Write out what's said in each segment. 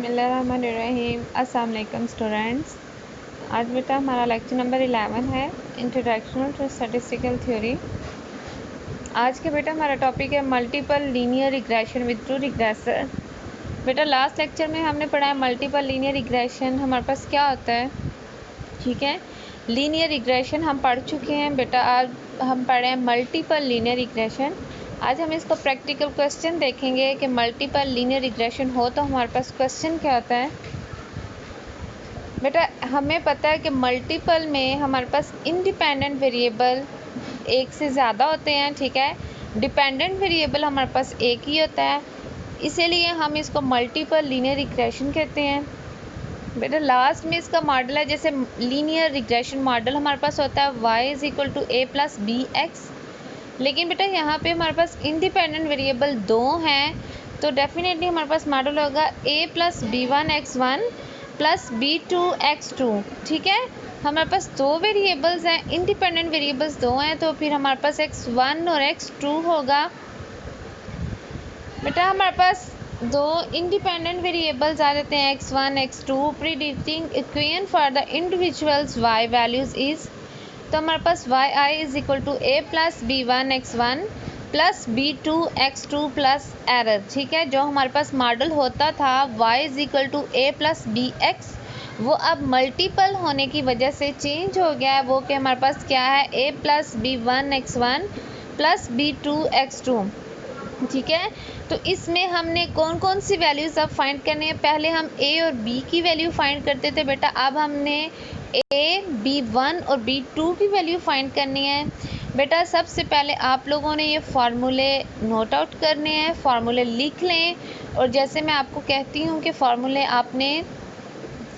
बिस्मिल्लाहिर्रहमानिर्रहीम। अस्सलाम वालेकुम स्टूडेंट्स। आज बेटा हमारा लेक्चर नंबर 11 है, इंट्रोडक्शन टू स्टैटिस्टिकल थ्योरी। आज के बेटा हमारा टॉपिक है multiple linear regression with true regressor. बेटा लास्ट लेक्चर में हमने पढ़ा है मल्टीपल लीनियर रिग्रेशन हमारे पास क्या होता है, ठीक है। लीनियर रिग्रेशन हम पढ़ चुके हैं बेटा, आज हम पढ़े हैं मल्टीपल लीनियर रिग्रेशन। आज हम इसको प्रैक्टिकल क्वेश्चन देखेंगे कि मल्टीपल लीनियर रिग्रेशन हो तो हमारे पास क्वेश्चन क्या होता है। बेटा हमें पता है कि मल्टीपल में हमारे पास इंडिपेंडेंट वेरिएबल एक से ज़्यादा होते हैं, ठीक है। डिपेंडेंट वेरिएबल हमारे पास एक ही होता है, इसीलिए हम इसको मल्टीपल लीनियर रिग्रेशन कहते हैं। बेटा लास्ट में इसका मॉडल है, जैसे लीनियर रिग्रेशन मॉडल हमारे पास होता है y = a + bx, लेकिन बेटा यहाँ पे हमारे पास इंडिपेंडेंट वेरिएबल दो हैं, तो डेफिनेटली हमारे पास मॉडल होगा a + b1x1 + b2x2, ठीक है। हमारे पास दो वेरिएबल्स हैं, इंडिपेंडेंट वेरिएबल्स दो हैं, तो फिर हमारे पास x1 और x2 होगा। बेटा हमारे पास दो इंडिपेंडेंट वेरिएबल्स आ जाते हैं x1 x2। Predicting equation for the individuals y values is, तो हमारे पास y i = a + b1x1 + b2x2 + error, ठीक है। जो हमारे पास मॉडल होता था y = a + bx, वो अब मल्टीपल होने की वजह से चेंज हो गया है, वो कि हमारे पास क्या है a + b1x1 + b2x2, ठीक है। तो इसमें हमने कौन कौन सी वैल्यूज़ अब फाइंड करनी है। पहले हम a और b की वैल्यू फाइंड करते थे बेटा, अब हमने a, b1 और b2 की वैल्यू फाइंड करनी है। बेटा सबसे पहले आप लोगों ने ये फार्मूले नोट आउट करने हैं, फार्मूले लिख लें, और जैसे मैं आपको कहती हूँ कि फार्मूले आपने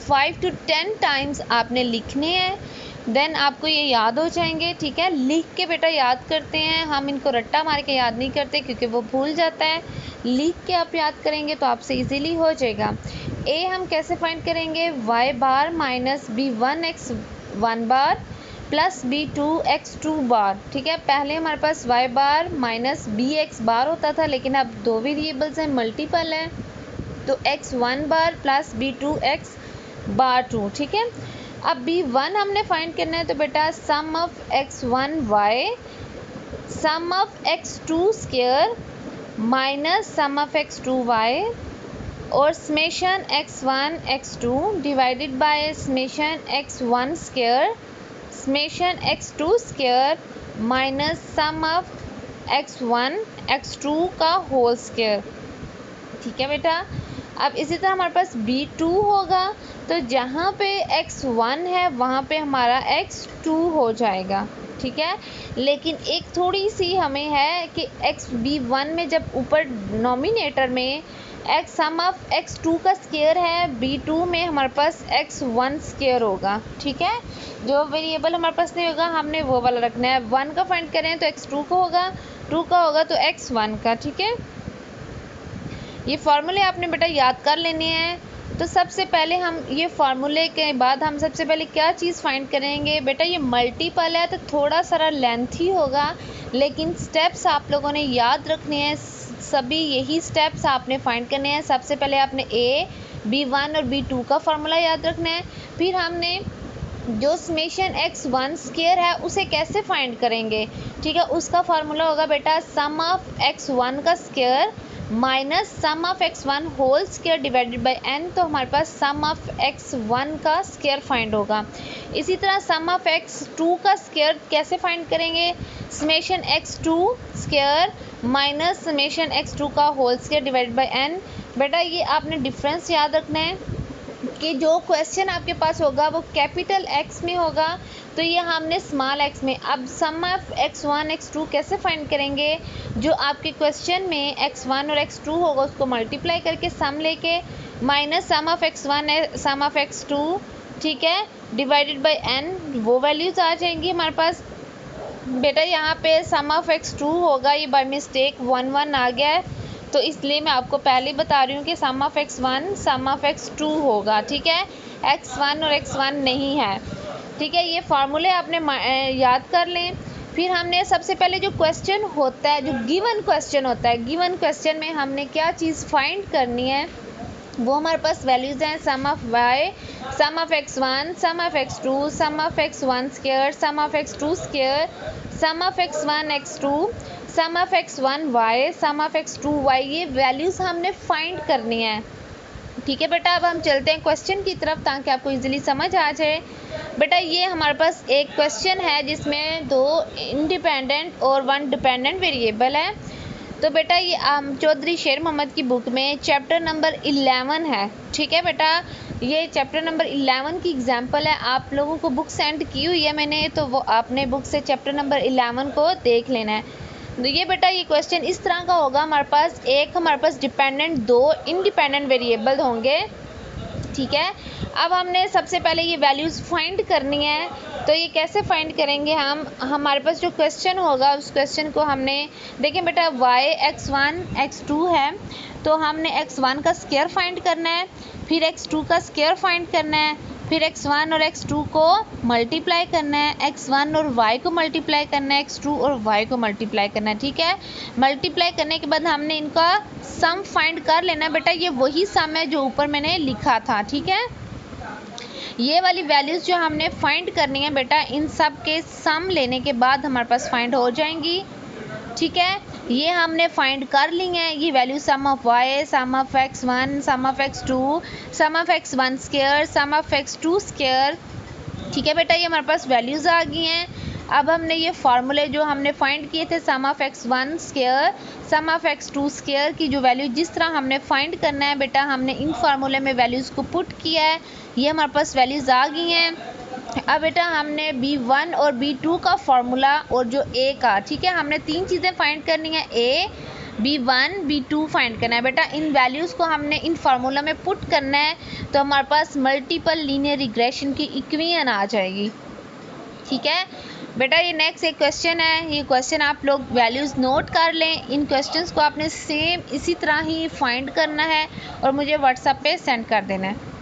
5 to 10 टाइम्स आपने लिखने हैं, देन आपको ये याद हो जाएंगे, ठीक है। लिख के बेटा याद करते हैं, हम इनको रट्टा मार के याद नहीं करते क्योंकि वो भूल जाता है। लिख के आप याद करेंगे तो आपसे इजीली हो जाएगा। ए हम कैसे फाइंड करेंगे, y बार माइनस b1x1 बार प्लस b2x2 बार, ठीक है। पहले हमारे पास y बार माइनस bx बार होता था, लेकिन अब दो वेरिएबल्स हैं, मल्टीपल है, तो x1 बार प्लस b2x बार 2, ठीक है। अब b1 हमने फाइंड करना है, तो बेटा sum of x1y sum of x2 square minus sum of x2y और summation x1 x2 divided by summation x1 square summation x2 square minus sum of x1 x2 का होल स्क्वायर, ठीक है बेटा। अब इसी तरह हमारे पास b2 होगा, तो जहाँ पे x1 है वहाँ पे हमारा x2 हो जाएगा, ठीक है। लेकिन एक थोड़ी सी हमें है कि b1 में जब ऊपर नॉमिनेटर में x सम ऑफ x2 का स्क्वायर है, b2 में हमारे पास x1 स्क्वायर होगा, ठीक है। जो वेरिएबल हमारे पास नहीं होगा हमने वो वाला रखना है। 1 का फाइंड करें तो x2 का होगा, 2 का होगा तो x1 का, ठीक है। ये फार्मूले आपने बेटा याद कर लेने हैं। तो सबसे पहले हम ये फार्मूले के बाद हम सबसे पहले क्या चीज़ फाइंड करेंगे बेटा, ये मल्टीपल है तो थोड़ा सा लेंथी होगा, लेकिन स्टेप्स आप लोगों ने याद रखने हैं, सभी यही स्टेप्स आपने फाइंड करने हैं। सबसे पहले आपने a, b1 और b2 का फार्मूला याद रखना है, फिर हमने जो समेशन x1 स्क्वायर है उसे कैसे फाइंड करेंगे, ठीक है। उसका फार्मूला होगा बेटा सम ऑफ x1 का square minus sum of x1 whole square divided by n, तो हमारे पास सम ऑफ x1 का स्क्वायर फाइंड होगा। इसी तरह सम ऑफ x2 का स्क्वायर कैसे फाइंड करेंगे, summation x2 square minus summation x2 का whole square divided by n। बेटा ये आपने डिफरेंस याद रखना है कि जो क्वेश्चन आपके पास होगा वो कैपिटल X में होगा, तो ये हमने स्मॉल x में। अब सम ऑफ x1 x2 कैसे फाइंड करेंगे, जो आपके क्वेश्चन में x1 और x2 होगा उसको मल्टीप्लाई करके सम लेके minus sum of x1 sum of x2, ठीक है, डिवाइडेड बाय n, वो वैल्यूज आ जाएंगी हमारे पास। बेटा यहाँ पे सम ऑफ x2 होगा, ये बाय मिस्टेक 1 1 आ गया है, तो इसलिए मैं आपको पहले ही बता रही हूँ कि सम of x1 sum of x2 होगा, ठीक है। x1 और x1 नहीं है, ठीक है। ये फार्मूले आपने याद कर लें। फिर हमने सबसे पहले जो क्वेश्चन होता है, जो गिवन क्वेश्चन होता है, गिवन क्वेश्चन में हमने क्या चीज़ फाइंड करनी है, वो हमारे पास वैल्यूज़ हैं sum of Y, sum of x1, sum of x2, sum of x1 square, sum of x2 square, sum of x1 x2, sum of x1 y, sum of x2 y। ये values हमने find करनी है। ठीक है बेटा, अब हम चलते हैं क्वेश्चन की तरफ ताकि आपको इजीली समझ आ जाए। बेटा ये हमारे पास एक क्वेश्चन है जिसमें 2 इंडिपेंडेंट और 1 डिपेंडेंट वेरिएबल है। तो बेटा ये चौधरी शेर मोहम्मद की बुक में चैप्टर नंबर 11 है। ठीक है बेटा, ये चैप्टर नंबर 11 की एग्जांपल है। आप लोगों को बुक सेंड की हुई है मैंने, तो वो आपने बुक से चैप्टर नंबर 11 को देख लेना है। तो ये बेटा ये क्वेश्चन इस तरह का होगा, हमारे पास डिपेंडेंट 2 इंडिपेंडेंट वेरिएबल होंगे। ठीक है, अब हमने सबसे पहले ये वैल्यूज़ फाइंड करनी है। तो ये कैसे फाइंड करेंगे हम, हमारे पास जो क्वेश्चन होगा उस क्वेश्चन को हमने देखें बेटा y x1 x2 है, तो हमने x1 का स्क्वायर फाइंड करना है, फिर x2 का स्क्वायर फाइंड करना है, फिर x1 और x2 को मल्टीप्लाई करना है, x1 और y को मल्टीप्लाई करना है, x2 और y को मल्टीप्लाई करना है। ठीक है, मल्टीप्लाई करने के बाद हमने इनका सम फाइंड कर लेना बेटा। ये वही सम है जो ऊपर मैंने लिखा था। ठीक है, ये वाली वैल्यूज़ जो हमने फाइंड करनी है बेटा, इन सब के सम लेने के बाद हमारे पास फाइंड हो जाएंगी। ठीक है, ये हमने फाइंड कर ली हैं ये value, sum of y, sum of x1, sum of x2, sum of x1 square, sum of x2 square. ठीक है बेटा, ये हमारे पास वैल्यूज़ आ गई हैं। अब हमने ये फार्मूले जो हमने फाइंड किए थे sum of x1 square, sum of x2 square की जो वैल्यू जिस तरह हमने फाइंड करना है बेटा, हमने इन फार्मूले में वैल्यूज़ को पुट किया है। ये हमारे पास वैल्यूज़ आ गई हैं। अब बेटा हमने b1 और b2 का फार्मूला और जो a का, ठीक है, हमने 3 चीज़ें फाइंड करनी है, a, b1 b2 फाइंड करना है बेटा। इन वैल्यूज़ को हमने इन फार्मूला में पुट करना है, तो हमारे पास मल्टीपल लीनियर रिग्रेशन की इक्वेशन आ जाएगी। ठीक है बेटा, ये नेक्स्ट एक क्वेश्चन है। ये क्वेश्चन आप लोग वैल्यूज़ नोट कर लें। इन क्वेश्चंस को आपने सेम इसी तरह ही फाइंड करना है और मुझे व्हाट्सएप पे सेंड कर देना है।